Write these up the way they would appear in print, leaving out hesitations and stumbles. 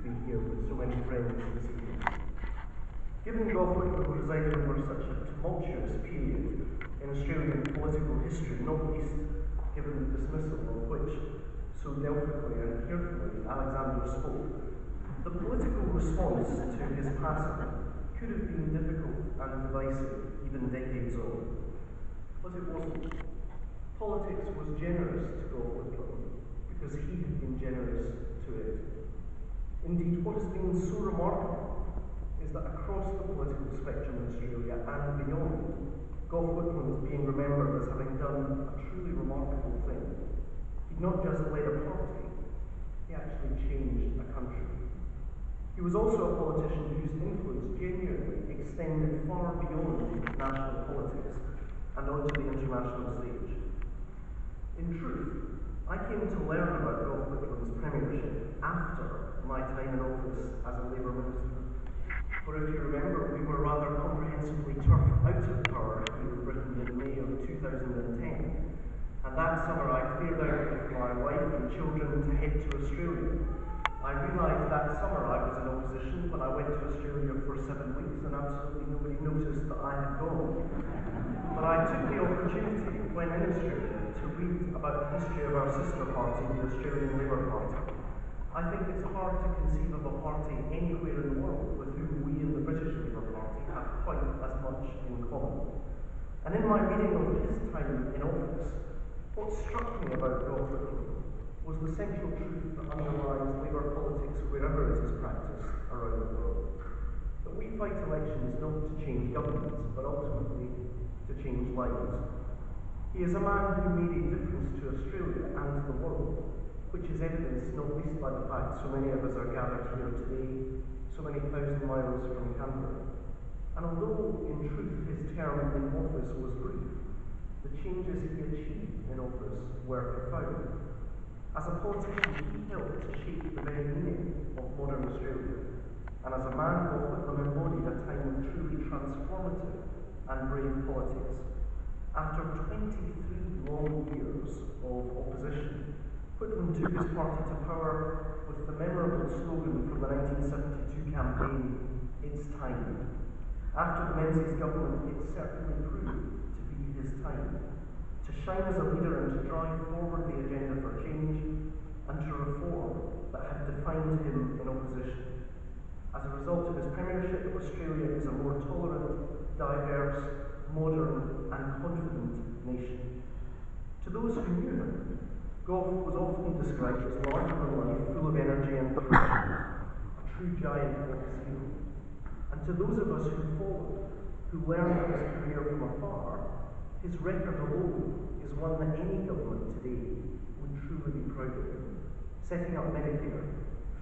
be here with so many friends this evening. Given Gough presided over such a tumultuous period in Australian political history, not least given the dismissal of which so delphically and carefully Alexander spoke, the political response to his passing could have been difficult and divisive even decades on. But it wasn't. Politics was generous to Gough because he had been generous to it. Indeed, what has been so remarkable is that across the political spectrum in Australia and beyond, Gough is being remembered as having done a truly remarkable thing. He'd not just led a party, he actually changed a country. He was also a politician whose influence genuinely extended far beyond national politics and onto the international stage. In truth, I came to learn about Gough Whitlam's premiership after my time in office as a Labour minister. For if you remember, we were rather comprehensively turfed out of power here in Britain in May of 2010. And that summer I cleared out with my wife and children to head to Australia. I realised that summer I was in opposition when I went to Australia for 7 weeks and absolutely nobody noticed that I had gone. But I took the opportunity when in Australia to read about the history of our sister party, the Australian Labour Party. I think it's hard to conceive of a party anywhere in the world with whom we in the British Labour Party have quite as much in common. And in my reading of his time in office, what struck me about Gough was the central truth that underlies Labour politics wherever it is practiced around the world. That we fight elections not to change governments, but ultimately to change lives. He is a man who made a difference to Australia and to the world, which is evidenced not least by the fact so many of us are gathered here today, so many thousand miles from Canberra. And although in truth his term in office was brief, the changes he achieved in office were profound. As a politician, he helped to shape the very meaning of modern Australia, and as a man, Gough Whitlam embodied a time of truly transformative and brave politics. After 23 long years of opposition, Whitlam took his party to power with the memorable slogan from the 1972 campaign, "It's time." After the Menzies government, it certainly proved to be his time to shine as a leader and to drive forward the agenda for change and to reform that had defined him in opposition. As a result of his premiership, Australia is a more tolerant, diverse, modern and confident nation. To those who knew him, Gough was often described as larger than life, full of energy and passion, a true giant of his field. And to those of us who followed, who learned of his career from afar, his record alone is one that any government today would truly be proud of. Setting up Medicare,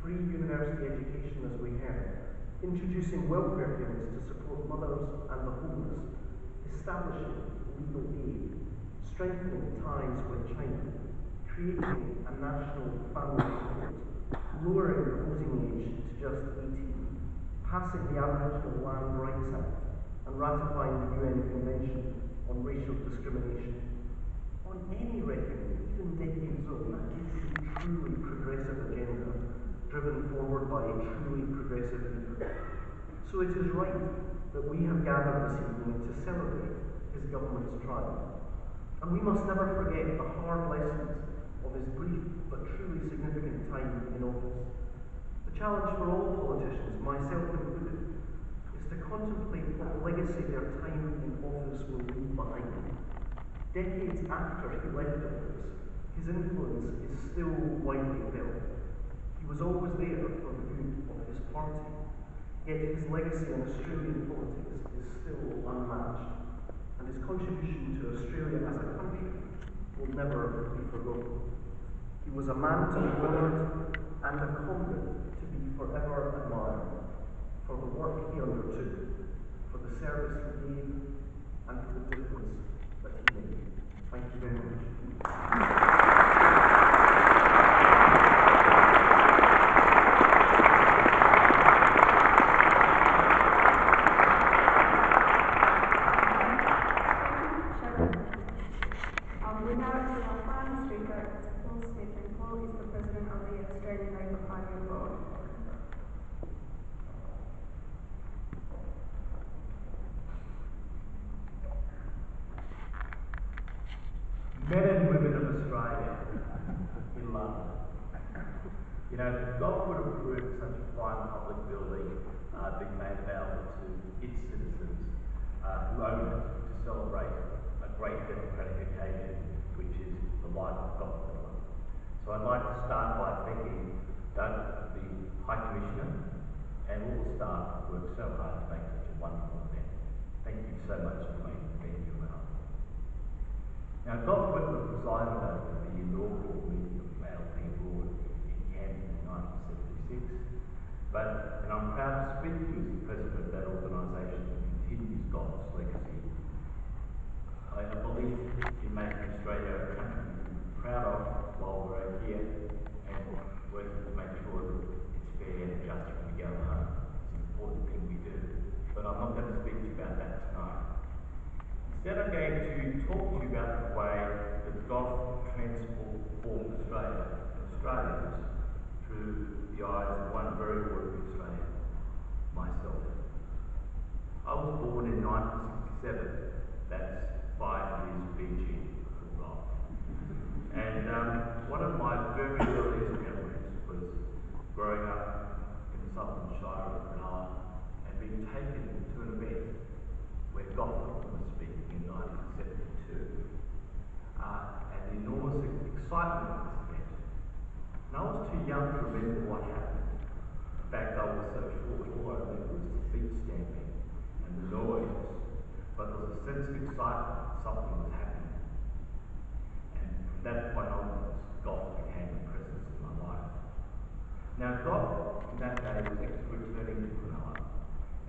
free university education as we heard, introducing welfare payments to support mothers and the homeless, establishing legal aid, strengthening ties with China, creating a national family court, lowering the voting age to just 18, passing the Aboriginal Land Rights Act, and ratifying the UN Convention on Racial Discrimination. On any reckoning, even decades old, that is a truly progressive agenda, driven forward by a truly progressive leader. So it is right that we have gathered this evening to celebrate his government's triumph. And we must never forget the hard lessons of his brief but truly significant time in office. The challenge for all politicians, myself included, is to contemplate what legacy their time in office will leave behind. Decades after he left office, his influence is still widely felt. He was always there for the good of his party, yet his legacy in Australian politics is still unmatched, and his contribution to Australia as a country will never be forgotten. He was a man to be honoured and a comrade to be forever admired for the work he undertook, for the service he gave, and for the difference that he made. Thank you very much. We now to our final speaker, Paul Smith, and Paul is the President of the Australian Labour Party Board. You know, God would have approved such a fine public building being made available to its citizens who own it to celebrate a great democratic occasion, which is the life of God. So I'd like to start by thanking Doug, the High Commissioner, and all the staff who worked so hard to make such a wonderful event. Thank you so much for making the venue well. Now, Gough Whitlam presided over the inaugural meeting of the ALP board in Camden in 1976, and I'm proud to speak to you as the president of that organisation that continues Gough's legacy. I believe in making Australia a country to be proud of while we're here and working to make sure that it's fair and just when we go home. It's an important thing we do. But I'm not going to speak to you about that tonight. Instead, I'm going to talk to you about the way that Gough transformed Australia and Australians through the eyes of one very ordinary Australian, myself. I was born in 1967. That's 5 years BG for Gough. And one of my very earliest memories was growing up in the southern Shire of Cronulla and being taken to an event where Gough was speaking in 1972, and the enormous excitement of this event. And I was too young to remember what happened. In fact, I was so short, all I remember was the feet stamping and the noise, but there was a sense of excitement that something was happening. And from that point onwards, Gough became a presence in my life. Now, Gough in that day was actually returning to Cronulla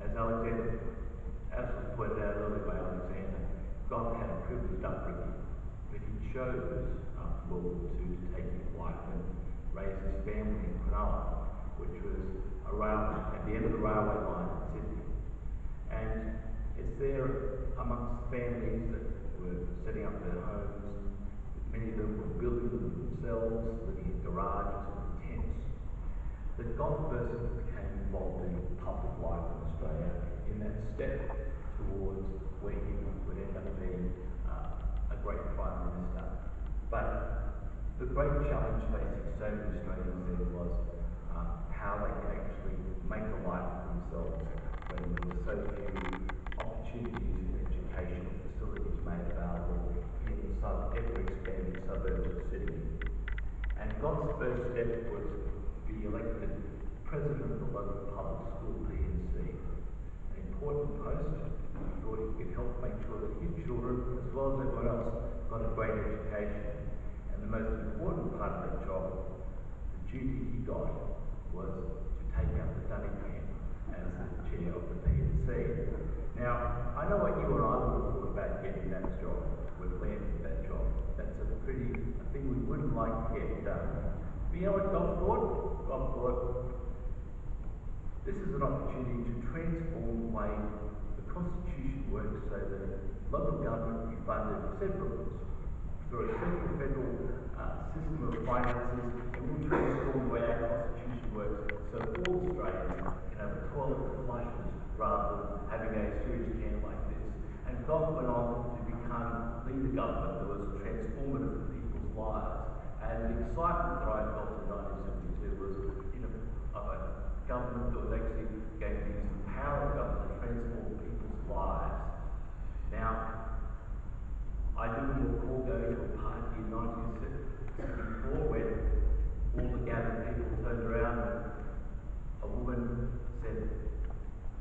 as was pointed out earlier by Alexander. Gough had a privileged upbringing, but he chose after World War II to take his wife and raise his family in Cronulla, which was at the end of the railway line in Sydney. And it's there amongst families that were setting up their homes. Many of them were building them themselves, living in garages or tents. That Gough first became involved in public life in Australia in that step towards where he would end up being a great Prime Minister. But the great challenge facing so many Australians then was how they could actually make a life for themselves when there were so few opportunities in education facilities made available in the ever-expanding suburbs of Sydney. And Gough's first step was to be elected president of the local public school, PNC. An important post. He thought he could help make sure that his children, as well as everyone else, got a great education. And the most important part of that job, the duty he got, was to take out the dunny pen as the chair of the PNC. Now, I know what you and I would have thought about getting that job. We've landed that job. That's a thing we wouldn't like to get done. But you know what Gough thought? Gough thought, this is an opportunity to transform the way the Constitution works so that local government will be funded through a central federal system of finances, and we'll transform the way our Constitution works so that all Australians can have a toilet that flushes rather than having a sewage can like this. And Gough went on to lead a government that was transformative for people's lives. And the excitement that I felt in 1972 was of a government that was actually going to use the power of government to transform people's lives. Now, I do recall going to a party in 1974 when all the gathered people turned around and a woman said,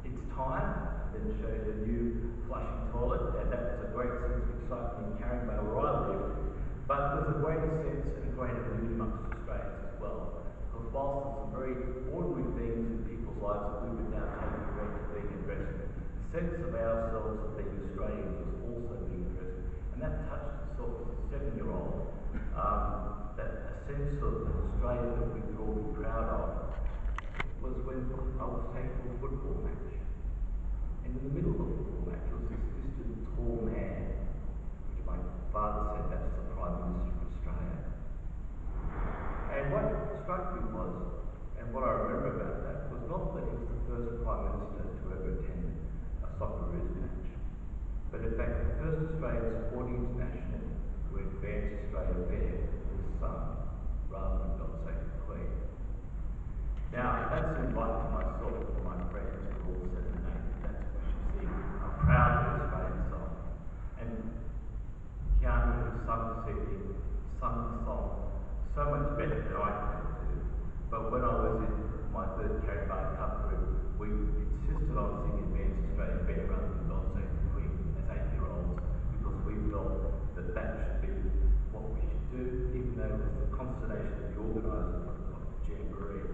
"It's time," and then showed a new flushing toilet, and that was a great sense of excitement in Caringbah where I lived. But there's a greater sense and a greater mood amongst Australians as well. Because whilst there's some very ordinary things in people's lives that we would now take for granted being addressed, the sense of ourselves as being Australians was also being addressed. And that touched myself as a 7-year-old. That a sense of Australia that we could all be proud of was when I was taken to a football match. And in the middle of the football match was this distant tall man, which my father said that's the Prime Minister of Australia. And what struck me was, and what I remember about that, was not that he was the first Prime Minister to ever attend a Socceroos match, but in fact the first Australian sporting international to advance Australia there was his son, rather than God save the Queen. had to invite myself and my friends who all said the name. That's what you see. I'm proud of the Australian song. And Keanu, who sung the song so much better than I could do. But when I was in my third Caribbean Cup group, we insisted on singing Dance Australia better rather than God Save the Queen as 8-year-olds, because we felt that that should be what we should do, even though it was the consternation of the organiser of the Jamboree.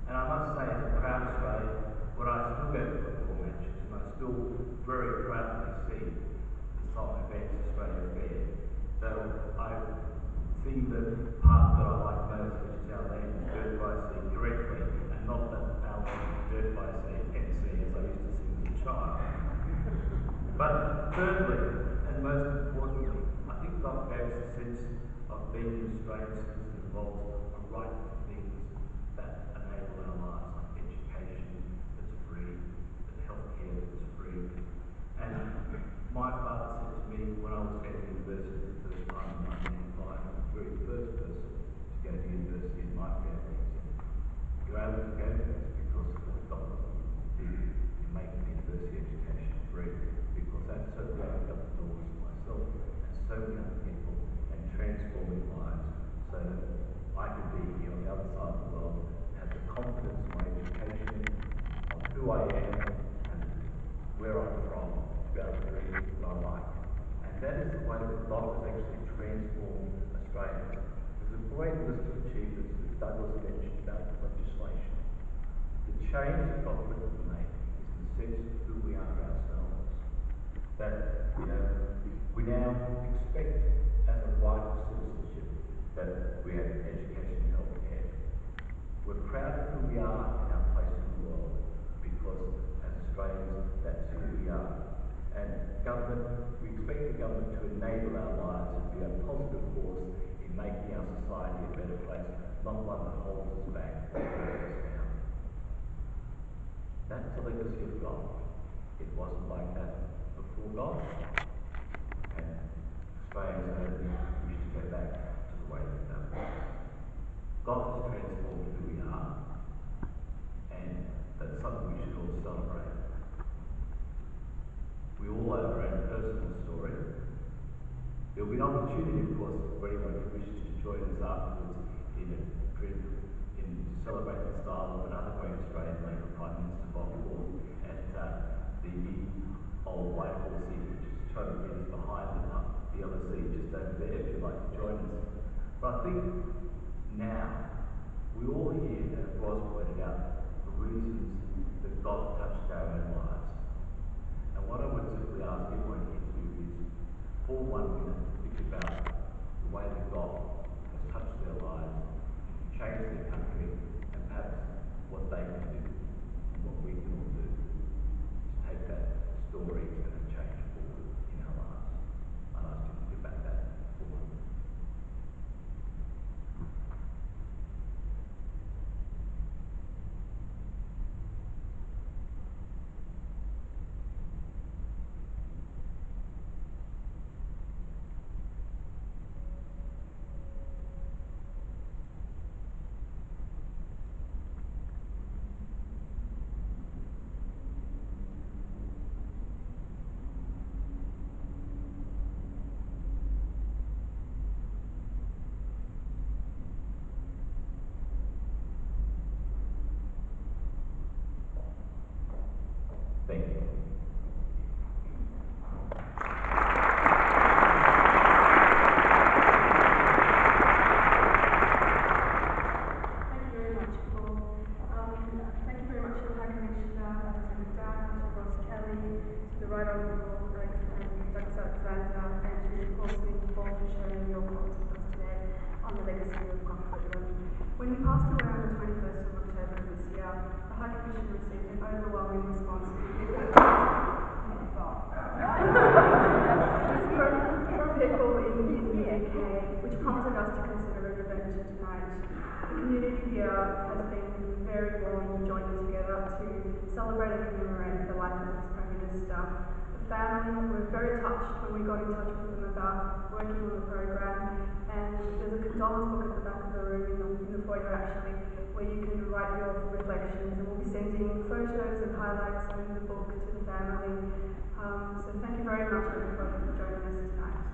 And I must say, as a proud Australian, when I still go to football matches, and I still very proudly see the song Dance Australia Fair, though I sing the part that I like most, which is Our Land is Dirt by Sea, correctly, and not that Our Land is Dirt by Sea, NC, as I used to sing as a child. But thirdly, and most importantly, I think Gough gave us a sense of being an Australian citizen involves a right to things that enable our lives, like education that's free, and healthcare that's free. And my father said to me when I was going to university for the first time in 1985, I was the very first person to go to university in my family. He said, "You're able to go to this because of what God did in making university education free, because that certainly opened up the doors to myself and so many other people and transforming lives, so that I could be here on the other side of the world, have the confidence in my education, of who I am and where I'm from, to be able to read what I like." And that is the way that God has actually transformed Australia. There's a great list of achievements that Douglas mentioned about the legislation. The change that God Whitlam made is the sense of who we are ourselves. That, we now expect as a right of citizenship that we have education and healthcare. We're proud of who we are in our place in the world, because as Australians, that's who we are. And government, we expect the government to enable our lives and be a positive force in making our society a better place, not one that holds us back or holds us down. That's the legacy of Gough. It wasn't like that before Gough. And Australians only wish to go back to the way that was. Gough has transformed who we are, and that's something we should all celebrate. We all have our own personal story. There will be an opportunity, of course, for anyone who wishes to join us afterwards in a drink to celebrate the style of another great Australian Labor Prime Minister, Bob Hawke, at the old White Horse Inn, which is 200 metres behind the LSE, just over there, if you'd like to join us. But I think now, we all here, as Roz pointed out, the reasons that God touched our own lives. And what I would simply ask everyone here to do is, for 1 minute, think about the way that God has touched their lives, changed their country, and perhaps what they can do, and what we can all do, to take that story and a change forward in our lives. I'd ask you to think about that for 1 minute. Thank you. Thank you very much, Paul. Thank you very much to the High Commissioner, Representative Down, to Ross Kelly, to the Right Honourable Douglas Alexander, and to Paul Smith for sharing your thoughts with us today on the legacy of Gough Whitlam. When he passed away on the 21st of October this year, the High Commission received an overwhelming response from people in the UK, which prompted us to consider an event tonight. The community here has been very willing to join together to celebrate and commemorate the life of this Prime Minister. The family were very touched when we got in touch with them about working on the program, And there's a condolence book at the back of the room in the foyer actually, where you can write your reflections, and we'll be sending photos and highlights of the book to the family. So thank you very much everybody for joining us tonight.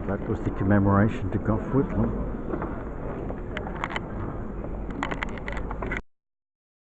That was the commemoration to Gough Whitlam.